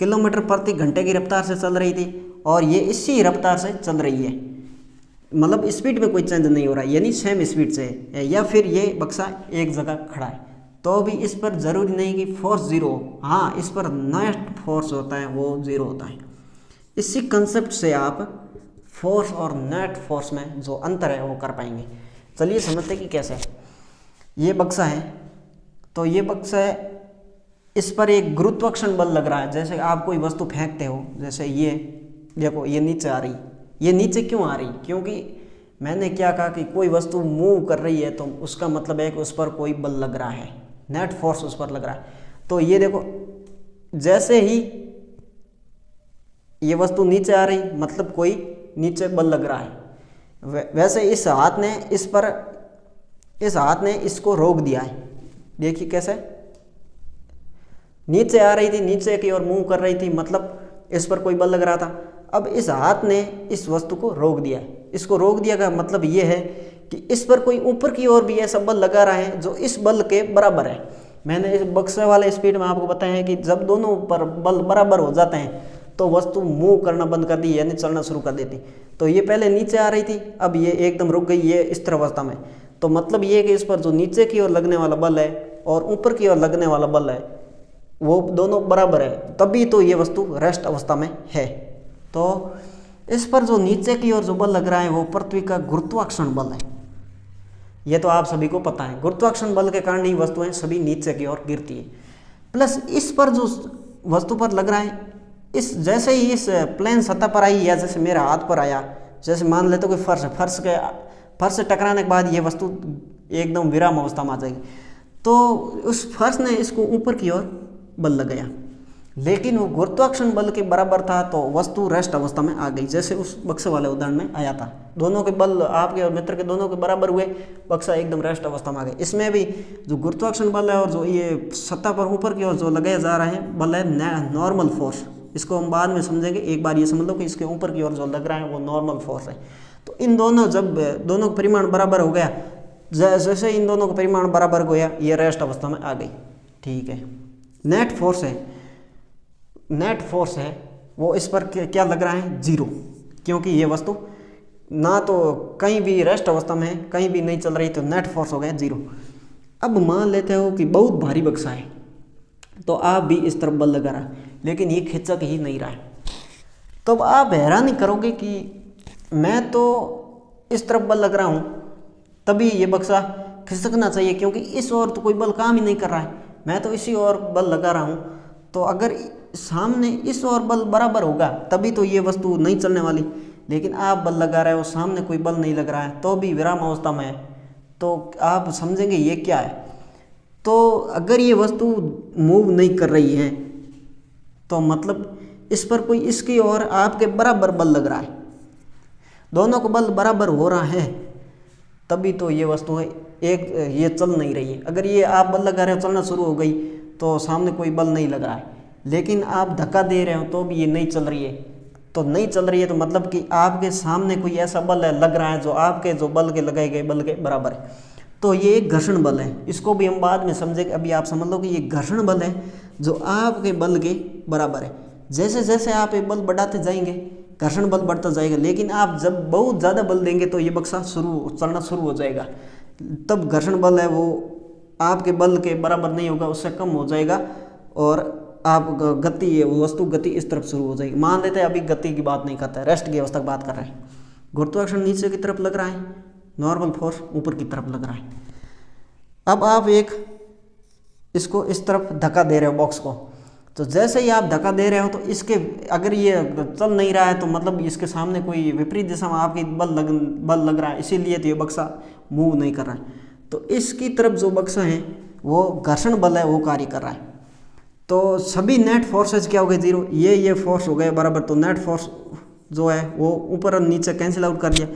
किलोमीटर प्रति घंटे की रफ्तार से चल रही थी और ये इसी रफ्तार से चल रही है, मतलब स्पीड में कोई चेंज नहीं हो रहा है, यानी सेम स्पीड से है। या फिर ये बक्सा एक जगह खड़ा है, तो भी इस पर ज़रूरी नहीं कि फोर्स 0 हो। हाँ, इस पर नेट फोर्स होता है वो 0 होता है। इसी कंसेप्ट से आप फोर्स और नेट फोर्स में जो अंतर है वो कर पाएंगे। चलिए समझते हैं कि कैसे। ये बक्सा है, तो ये बक्सा है, इस पर एक गुरुत्वाकर्षण बल लग रहा है। जैसे आप कोई वस्तु फेंकते हो, जैसे ये देखो, ये नीचे आ रही, ये नीचे क्यों आ रही? क्योंकि मैंने क्या कहा कि कोई वस्तु मूव कर रही है तो उसका मतलब है कि उस पर कोई बल लग रहा है, नेट फोर्स उस पर लग रहा है। तो ये देखो, जैसे ही ये वस्तु नीचे आ रही मतलब कोई नीचे बल लग रहा है। वैसे इस हाथ ने इसको रोक दिया है। देखिए कैसे, नीचे आ रही थी, नीचे की ओर मूव कर रही थी, मतलब इस पर कोई बल लग रहा था। अब इस हाथ ने इस वस्तु को रोक दिया। इसको रोक दिया का मतलब ये है कि इस पर कोई ऊपर की ओर भी ऐसा बल लगा रहा है जो इस बल के बराबर है। मैंने इस बक्से वाले स्पीड में आपको बताया है कि जब दोनों पर बल बराबर हो जाते हैं तो वस्तु मूव करना बंद कर दी, यानी चलना शुरू कर देती। तो ये पहले नीचे आ रही थी, अब ये एकदम रुक गई, ये स्थिर अवस्था में। तो मतलब ये कि इस पर जो नीचे की ओर लगने वाला बल है और ऊपर की ओर लगने वाला बल है वो दोनों बराबर है, तभी तो ये वस्तु रेस्ट अवस्था में है। तो इस पर जो नीचे की ओर जो बल लग रहा है वो पृथ्वी का गुरुत्वाकर्षण बल है। ये तो आप सभी को पता है, गुरुत्वाकर्षण बल के कारण ही वस्तुएं सभी नीचे की ओर गिरती है। प्लस इस पर जो वस्तु पर लग रहा है, इस जैसे ही इस प्लेन सतह पर आई या जैसे मेरे हाथ पर आया, जैसे मान लेते हो कि फर्श से टकराने के बाद ये वस्तु एकदम विराम अवस्था में आ जाएगी। तो उस फर्श ने इसको ऊपर की ओर बल लगाया, लेकिन वो गुरुत्वाकर्षण बल के बराबर था तो वस्तु रेस्ट अवस्था में आ गई, जैसे उस बक्से वाले उदाहरण में आया था। दोनों के बल आपके और मित्र के दोनों के बराबर हुए, बक्सा एकदम रेस्ट अवस्था में आ गया। इसमें भी जो गुरुत्वाकर्षण बल है और जो ये सतह पर ऊपर की ओर जो लगाया जा रहा है बल है नॉर्मल फोर्स। इसको हम बाद में समझेंगे, एक बार ये समझ लो कि इसके ऊपर की ओर जो लग रहा है वो नॉर्मल फोर्स है। तो इन दोनों जब दोनों का परिमाण बराबर हो गया, जैसे इन दोनों का परिमाण बराबर हो गया, ये रेस्ट अवस्था में आ गई। ठीक है, नेट फोर्स है वो इस पर क्या लग रहा है, 0, क्योंकि ये वस्तु ना तो कहीं भी रेस्ट अवस्था में है, कहीं भी नहीं चल रही, तो नेट फोर्स हो गया 0। अब मान लेते हो कि बहुत भारी बक्सा है तो आप भी इस तरफ बल लगा रहा है, लेकिन ये खिंचक ही नहीं रहा है। तो अब आप हैरानी करोगे कि मैं तो इस तरफ बल लग रहा हूँ, तभी ये बक्सा खिसकना चाहिए, क्योंकि इस ओर तो कोई बल काम ही नहीं कर रहा है, मैं तो इसी ओर बल लगा रहा हूँ। तो अगर सामने इस ओर बल बराबर होगा तभी तो ये वस्तु नहीं चलने वाली, लेकिन आप बल लगा रहे हो, सामने कोई बल नहीं लग रहा है, तो भी विराम अवस्था में है। तो आप समझेंगे ये क्या है। तो अगर ये वस्तु मूव नहीं कर रही है तो मतलब इस पर कोई इसकी ओर आपके बराबर बल लग रहा है, दोनों को बल बराबर हो रहा है, तभी तो ये वस्तु है ये चल नहीं रही है। अगर ये आप बल लगा रहे हो, चलना शुरू हो गई, तो सामने कोई बल नहीं लग रहा है, लेकिन आप धक्का दे रहे हो तो भी ये नहीं चल रही है। तो नहीं चल रही है तो मतलब कि आपके सामने कोई ऐसा बल है लग रहा है जो आपके जो बल के लगाए गए बल के बराबर है। तो ये एक घर्षण बल है, इसको भी हम बाद में समझेंगे। अभी आप समझ लो कि ये घर्षण बल है जो आपके बल के बराबर है। जैसे जैसे आप ये बल बढ़ाते जाएंगे घर्षण बल बढ़ता जाएगा, लेकिन आप जब बहुत ज़्यादा बल देंगे तो ये बक्सा चलना शुरू हो जाएगा, तब घर्षण बल है वो आपके बल के बराबर नहीं होगा, उससे कम हो जाएगा और आप गति वस्तु गति इस तरफ शुरू हो जाएगी। मान लेते हैं अभी गति की बात नहीं करता है, रेस्ट की अवस्था की बात कर रहे हैं। गुरुत्वाकर्षण नीचे की तरफ लग रहा है, नॉर्मल फोर्स ऊपर की तरफ लग रहा है। अब आप इसको इस तरफ धक्का दे रहे हो बॉक्स को, तो जैसे ही आप धक्का दे रहे हो तो इसके अगर ये चल नहीं रहा है तो मतलब इसके सामने कोई विपरीत दिशा में आपकी बल लग रहा है, इसीलिए तो ये बक्सा मूव नहीं कर रहा है। तो इसकी तरफ जो बक्सा है वो घर्षण बल है वो कार्य कर रहा है। तो सभी नेट फोर्सेज क्या हो गए, 0। ये फोर्स हो गए बराबर, तो नेट फोर्स जो है वो ऊपर और नीचे कैंसिल आउट कर दिया।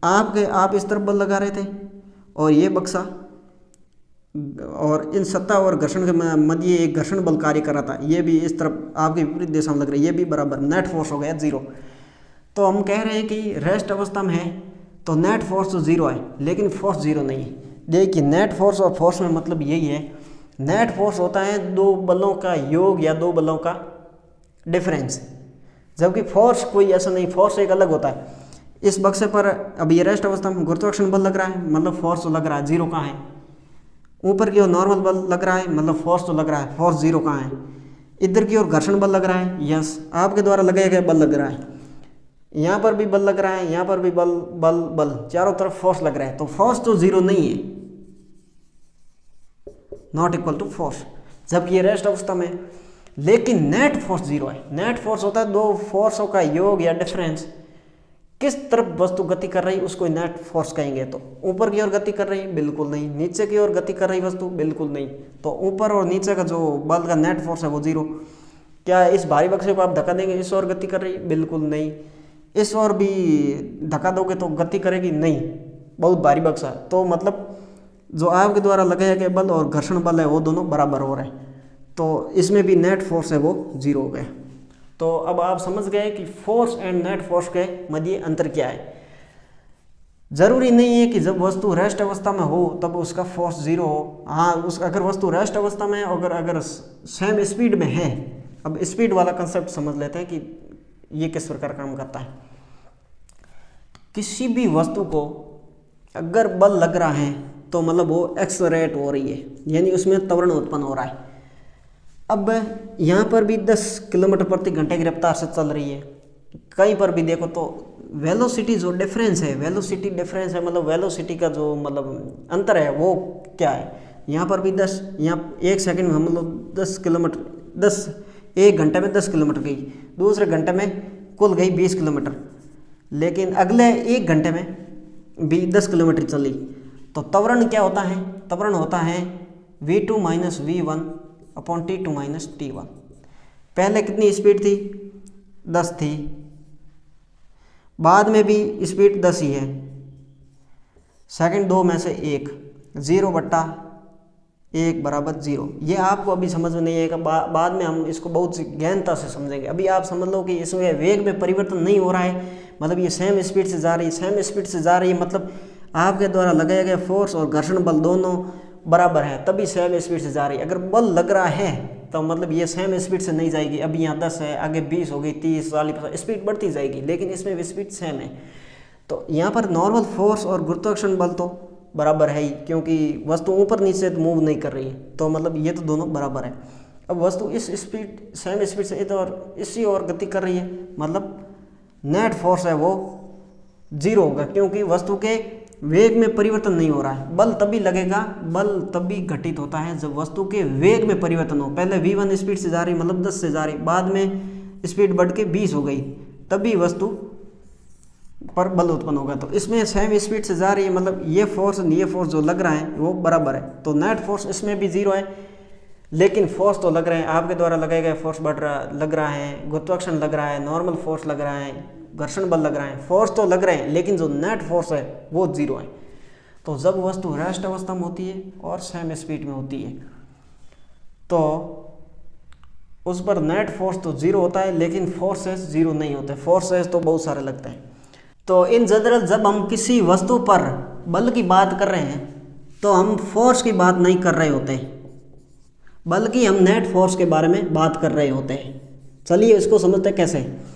आप इस तरफ बल लगा रहे थे और ये बक्सा और इन सत्ता और घर्षण के मध्य एक घर्षण बल कार्य कर रहा था, ये भी इस तरफ आपके विपरीत दिशा में लग रहा है, ये भी बराबर, नेट फोर्स हो गया 0। तो हम कह रहे हैं कि रेस्ट अवस्था में है तो नेट फोर्स तो 0 है, लेकिन फोर्स 0 नहीं है। देखिए नेट फोर्स और फोर्स में मतलब यही है, नेट फोर्स होता है दो बलों का योग या दो बलों का डिफरेंस, जबकि फोर्स कोई ऐसा नहीं, फोर्स एक अलग होता है। इस बक्से पर अब ये रेस्ट अवस्था में गुरुत्वाकर्षण बल लग रहा है, मतलब फोर्स तो लग रहा है, 0 कहाँ है। ऊपर की ओर नॉर्मल बल लग रहा है, मतलब फोर्स तो लग रहा है, फोर्स 0 कहाँ है। इधर की ओर घर्षण बल लग रहा है, यस आपके द्वारा लगाया गया बल लग रहा है, यहाँ पर भी बल लग रहा है, यहाँ पर भी बल बल बल, चारों तरफ फोर्स लग रहा है। तो फोर्स तो 0 नहीं है, नॉट इक्वल टू फोर्स, जबकि ये रेस्ट अवस्था में। लेकिन नेट फोर्स 0 है। नेट फोर्स होता है दो फोर्सों का योग या डिफरेंस, किस तरफ वस्तु गति कर रही उसको नेट फोर्स कहेंगे। तो ऊपर की ओर गति कर रही, बिल्कुल नहीं। नीचे की ओर गति कर रही वस्तु, बिल्कुल नहीं। तो ऊपर और नीचे का जो बल का नेट फोर्स है वो 0। क्या इस भारी बक्से को आप धक्का देंगे इस ओर गति कर रही, बिल्कुल नहीं। इस ओर भी धक्का दोगे तो गति करेगी, नहीं, बहुत भारी बक्सा। तो मतलब जो आपके द्वारा लगाया गया बल और घर्षण बल है वो दोनों बराबर हो रहे हैं, तो इसमें भी नेट फोर्स है वो 0 हो गया। तो अब आप समझ गए कि फोर्स एंड नेट फोर्स के मध्य अंतर क्या है। जरूरी नहीं है कि जब वस्तु रेस्ट अवस्था में हो तब उसका फोर्स जीरो हो। हाँ, अगर वस्तु रेस्ट अवस्था में अगर सेम स्पीड में है, अब स्पीड वाला कंसेप्ट समझ लेते हैं कि ये किस प्रकार काम करता है। किसी भी वस्तु को अगर बल लग रहा है तो मतलब वो एक्सलरेट हो रही है, यानी उसमें त्वरण उत्पन्न हो रहा है। अब यहाँ पर भी 10 किलोमीटर प्रति घंटे की रफ्तार से चल रही है, कहीं पर भी देखो तो वेलोसिटी जो डिफरेंस है, वेलोसिटी डिफरेंस है, मतलब वेलोसिटी का जो मतलब अंतर है वो क्या है। यहाँ पर भी 10, यहाँ 1 सेकंड में हम लोग 10 किलोमीटर, 1 घंटे में 10 किलोमीटर गई, दूसरे घंटे में कुल गई 20 किलोमीटर, लेकिन अगले 1 घंटे में भी 10 किलोमीटर चली। तो त्वरण क्या होता है, त्वरण होता है v2 minus v1 upon t2 minus t1। पहले कितनी स्पीड थी, 10 थी, बाद में भी स्पीड 10 ही है, सेकंड 2 में से 1, 0/1 बराबर 0। ये आपको अभी समझ में नहीं आएगा, बाद में हम इसको बहुत गहनता से समझेंगे। अभी आप समझ लो कि इसमें वेग में परिवर्तन नहीं हो रहा है, मतलब ये सेम स्पीड से जा रही है, सेम स्पीड से जा रही है, मतलब आपके द्वारा लगाया गया फोर्स और घर्षण बल दोनों बराबर है, तभी सेम स्पीड से जा रही है। अगर बल लग रहा है तो मतलब ये सेम स्पीड से नहीं जाएगी। अभी यहाँ 10 है, आगे 20 हो गई, 30, 40, स्पीड बढ़ती जाएगी, लेकिन इसमें भी स्पीड सेम है। तो यहाँ पर नॉर्मल फोर्स और गुरुत्वाकर्षण बल तो बराबर है ही, क्योंकि वस्तु ऊपर नीचे तो मूव नहीं कर रही है, तो मतलब ये तो दोनों बराबर है। अब वस्तु इस स्पीड, सेम स्पीड से इधर इसी और गति कर रही है, मतलब नेट फोर्स है वो 0 होगा, क्योंकि वस्तु के वेग में परिवर्तन नहीं हो रहा है। बल तभी लगेगा, बल तभी घटित होता है जब वस्तु के वेग में परिवर्तन हो। पहले v1 स्पीड से जा रही, मतलब 10 से जा रही, बाद में स्पीड बढ़ के 20 हो गई, तभी वस्तु पर बल उत्पन्न होगा। तो इसमें सेम स्पीड से जा रही है, मतलब ये फोर्स जो लग रहा है वो बराबर है। तो नेट फोर्स इसमें भी 0 है, लेकिन फोर्स तो लग रहे हैं, आपके द्वारा लगाए गए फोर्स लग रहा है, गुरुत्वाकर्षण लग रहा है, नॉर्मल फोर्स लग रहा है, घर्षण बल लग रहा है, फोर्स तो लग रहे हैं, लेकिन जो नेट फोर्स है वो 0 है। तो जब वस्तु रेस्ट अवस्था में होती है और सेम स्पीड में होती है तो उस पर नेट फोर्स तो 0 होता है, लेकिन फोर्सेस 0 नहीं होते, फोर्सेस तो बहुत सारे लगते हैं। तो इन जनरल जब हम किसी वस्तु पर बल की बात कर रहे हैं तो हम फोर्स की बात नहीं कर रहे होते, बल्कि हम नेट फोर्स के बारे में बात कर रहे होते हैं। चलिए इसको समझते हैं कैसे।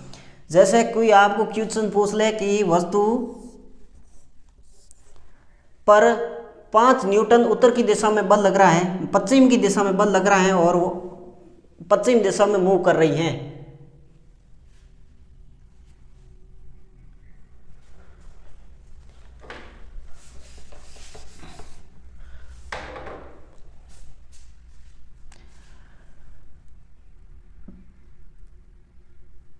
जैसे कोई आपको क्वेश्चन पूछ ले कि वस्तु पर 5 न्यूटन उत्तर की दिशा में बल लग रहा है, पश्चिम की दिशा में बल लग रहा है और वो पश्चिम दिशा में मूव कर रही है।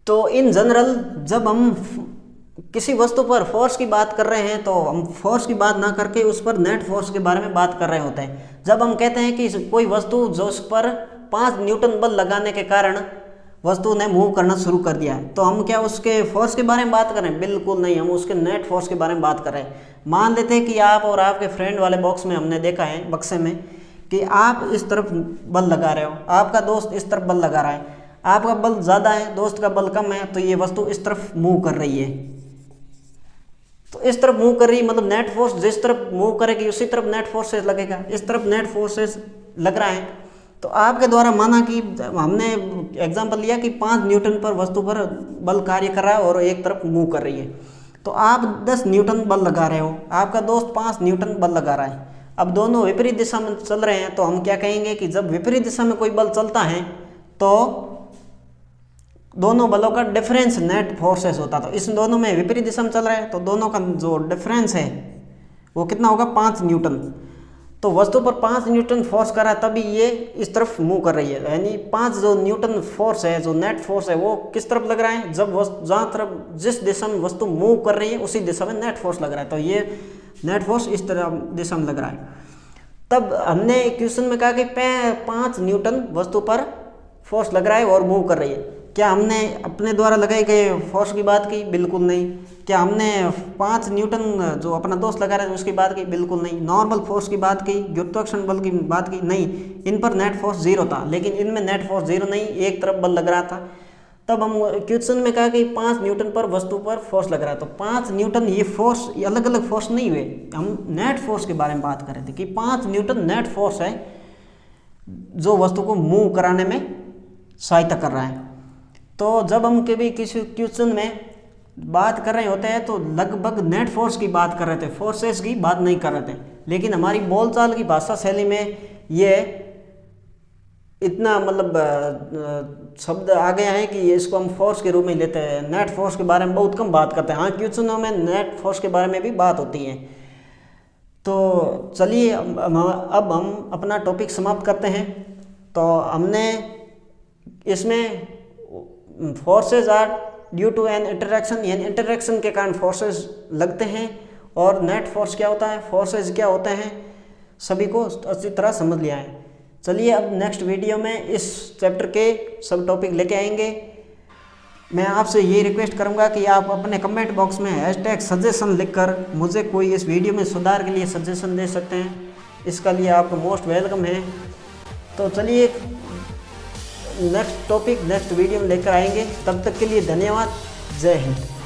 तो इन जनरल जब हम किसी वस्तु पर फोर्स की बात कर रहे हैं तो हम फोर्स की बात ना करके उस पर नेट फोर्स के बारे में बात कर रहे होते हैं। जब हम कहते हैं कि कोई वस्तु जो उस पर 5 न्यूटन बल लगाने के कारण वस्तु ने मूव करना शुरू कर दिया है, तो हम क्या उसके फोर्स के बारे में बात कर रहे हैं? बिल्कुल नहीं, हम उसके नेट फोर्स के बारे में बात कर रहे हैं। मान लेते हैं कि आप और आपके फ्रेंड वाले बॉक्स में हमने देखा है, बक्से में, कि आप इस तरफ बल लगा रहे हो, आपका दोस्त इस तरफ बल लगा रहा है, आपका बल ज़्यादा है, दोस्त का बल कम है, तो ये वस्तु इस तरफ मूव कर रही है। तो इस तरफ मूव कर रही है, मतलब नेट फोर्स जिस तरफ मूव करेगी उसी तरफ नेट फोर्सेस लगेगा। इस तरफ नेट फोर्सेस लग रहा है, तो आपके द्वारा माना कि हमने एग्जांपल लिया कि 5 न्यूटन पर वस्तु पर बल कार्य कर रहा है और एक तरफ मूव कर रही है, तो आप 10 न्यूटन बल लगा रहे हो, आपका दोस्त 5 न्यूटन बल लगा रहा है। अब दोनों विपरीत दिशा में चल रहे हैं, तो हम क्या कहेंगे कि जब विपरीत दिशा में कोई बल चलता है तो दोनों बलों का डिफरेंस नेट फोर्सेस होता। तो इस दोनों में विपरीत दिशा में चल रहा है, तो दोनों का जो डिफरेंस है वो कितना होगा? 5 न्यूटन। तो वस्तु पर 5 न्यूटन फोर्स कर रहा है, तभी ये इस तरफ मूव कर रही है। यानी 5 जो न्यूटन फोर्स है, जो नेट फोर्स है, वो किस तरफ लग रहा है? जब जहाँ तरफ जिस दिशा में वस्तु मूव कर रही है उसी दिशा में नेट फोर्स लग रहा है। तो ये नेट फोर्स इस तरह दिशा में लग रहा है। तब हमने क्वेश्चन में कहा कि 5 न्यूटन वस्तु पर फोर्स लग रहा है और मूव कर रही है। क्या हमने अपने द्वारा लगाए गए फोर्स की बात की? बिल्कुल नहीं। क्या हमने 5 न्यूटन जो अपना दोस्त लगा रहा है उसकी बात की? बिल्कुल नहीं। नॉर्मल फोर्स की बात की, गुरुत्वाकर्षण बल की बात की? नहीं। इन पर नेट फोर्स 0 था, लेकिन इनमें नेट फोर्स 0 नहीं, एक तरफ बल लग रहा था। तब हम क्वेश्चन में कहा कि 5 न्यूटन पर वस्तु पर फोर्स लग रहा है, तो 5 न्यूटन ये फोर्स, ये अलग अलग फोर्स नहीं हुए, हम नेट फोर्स के बारे में बात कर रहे थे कि 5 न्यूटन नेट फोर्स है जो वस्तु को मूव कराने में सहायता कर रहा है। तो जब हम कभी किसी क्वेश्चन में बात कर रहे होते हैं तो लगभग नेट फोर्स की बात कर रहे थे, फोर्सेस की बात नहीं कर रहे थे, लेकिन हमारी बोलचाल की भाषा शैली में ये इतना मतलब शब्द आ गया है कि इसको हम फोर्स के रूप में लेते हैं। नेट फोर्स के बारे में बहुत कम बात करते हैं। हाँ, क्वेश्चनों में नेट फोर्स के बारे में भी बात होती है। तो चलिए अब हम अपना टॉपिक समाप्त करते हैं। तो हमने इसमें forces are due to an interaction, यानी इंटरेक्शन के कारण फोर्सेज लगते हैं, और नेट फोर्स क्या होता है, फोर्सेज क्या होते हैं, सभी को अच्छी तरह समझ लिया है। चलिए अब नेक्स्ट वीडियो में इस चैप्टर के सब टॉपिक लेके आएंगे। मैं आपसे ये रिक्वेस्ट करूंगा कि आप अपने कमेंट बॉक्स में #सजेशन लिखकर मुझे कोई इस वीडियो में सुधार के लिए सजेशन दे सकते हैं, इसका लिए आपका मोस्ट वेलकम है। तो चलिए नेक्स्ट टॉपिक नेक्स्ट वीडियो में लेकर आएंगे, तब तक के लिए धन्यवाद। जय हिंद।